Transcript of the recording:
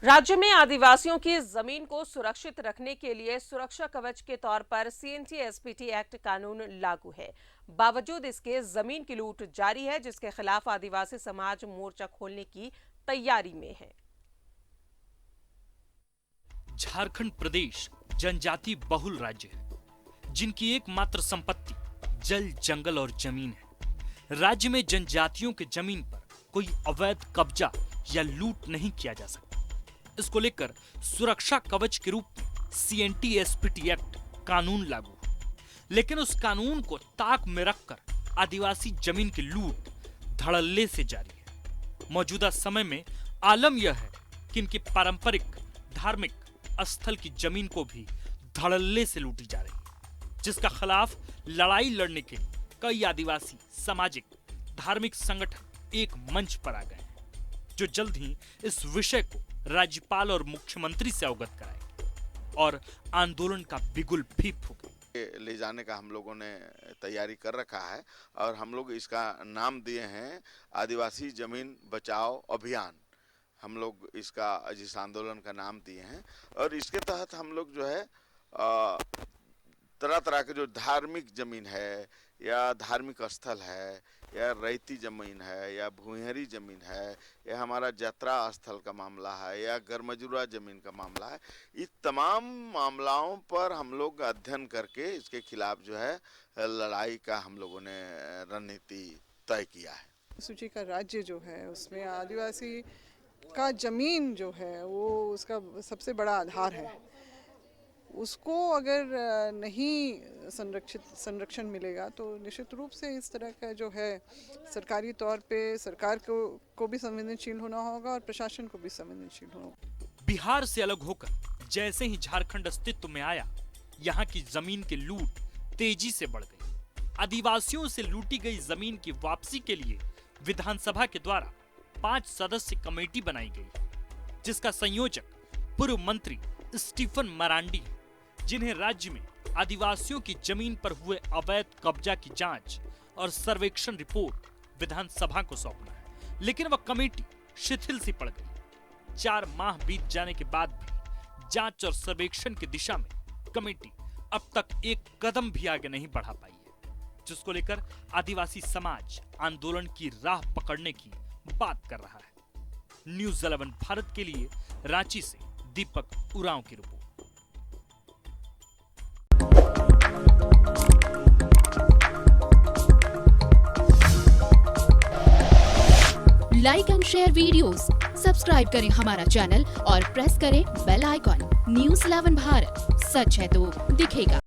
राज्य में आदिवासियों की जमीन को सुरक्षित रखने के लिए सुरक्षा कवच के तौर पर CNT-SPT एक्ट कानून लागू है। बावजूद इसके जमीन की लूट जारी है, जिसके खिलाफ आदिवासी समाज मोर्चा खोलने की तैयारी में है। झारखंड प्रदेश जनजाति बहुल राज्य है, जिनकी एकमात्र संपत्ति जल, जंगल और जमीन है। राज्य में जनजातियों के जमीन पर कोई अवैध कब्जा या लूट नहीं किया जा सकता। इसको लेकर सुरक्षा कवच के रूप में CNT-SPT एक्ट कानून लागू है, लेकिन उस कानून को ताक में रखकर आदिवासी जमीन की लूट धड़ल्ले से जारी है। मौजूदा समय में आलम यह है कि इनकी पारंपरिक धार्मिक स्थल की जमीन को भी धड़ल्ले से लूटी जा रही है, जिसका खिलाफ लड़ाई लड़ने के लिए कई आदिवासी सामाजिक धार्मिक संगठन एक मंच पर आ गए हैं, जो जल्द ही इस विषय को राज्यपाल और मुख्यमंत्री से अवगत कराएंगे और आंदोलन का बिगुल भी फूंकेंगे। ले जाने का हम लोगों ने तैयारी कर रखा है और हम लोग इसका नाम दिए हैं आदिवासी जमीन बचाओ अभियान। हम लोग इसका जिस आंदोलन का नाम दिए हैं और इसके तहत हम लोग जो है तरह तरह के जो धार्मिक जमीन है या धार्मिक स्थल है या रैती जमीन है या भूहरी जमीन है या हमारा यात्रा स्थल का मामला है या गरमजुरा जमीन का मामला है, इस तमाम मामलाओं पर हम लोग अध्ययन करके इसके खिलाफ जो है लड़ाई का हम लोगों ने रणनीति तय किया है। सूची का राज्य जो है उसमें आदिवासी का जमीन जो है वो उसका सबसे बड़ा आधार है। उसको अगर नहीं संरक्षण मिलेगा तो निश्चित रूप से इस तरह का जो है सरकारी तौर पे सरकार को भी संवेदनशील होना होगा और प्रशासन को भी संवेदनशील होना होगा। बिहार से अलग होकर जैसे ही झारखंड अस्तित्व में आया, यहाँ की जमीन की लूट तेजी से बढ़ गई। आदिवासियों से लूटी गई जमीन की वापसी के लिए विधानसभा के द्वारा 5 सदस्य कमेटी बनाई गई, जिसका संयोजक पूर्व मंत्री स्टीफन मरांडी, जिन्हें राज्य में आदिवासियों की जमीन पर हुए अवैध कब्जा की जांच और सर्वेक्षण रिपोर्ट विधानसभा को सौंपना है। लेकिन वह कमेटी शिथिल सी पड़ गई। 4 माह बीत जाने के बाद भी जांच और सर्वेक्षण की दिशा में कमेटी अब तक एक कदम भी आगे नहीं बढ़ा पाई है, जिसको लेकर आदिवासी समाज आंदोलन की राह पकड़ने की बात कर रहा है। न्यूज़ 11 भारत के लिए रांची से दीपक उरांव की report. Like and share videos, subscribe करें हमारा चैनल और प्रेस करें बेल आइकॉन। न्यूज़ 11 भारत, सच है तो दिखेगा।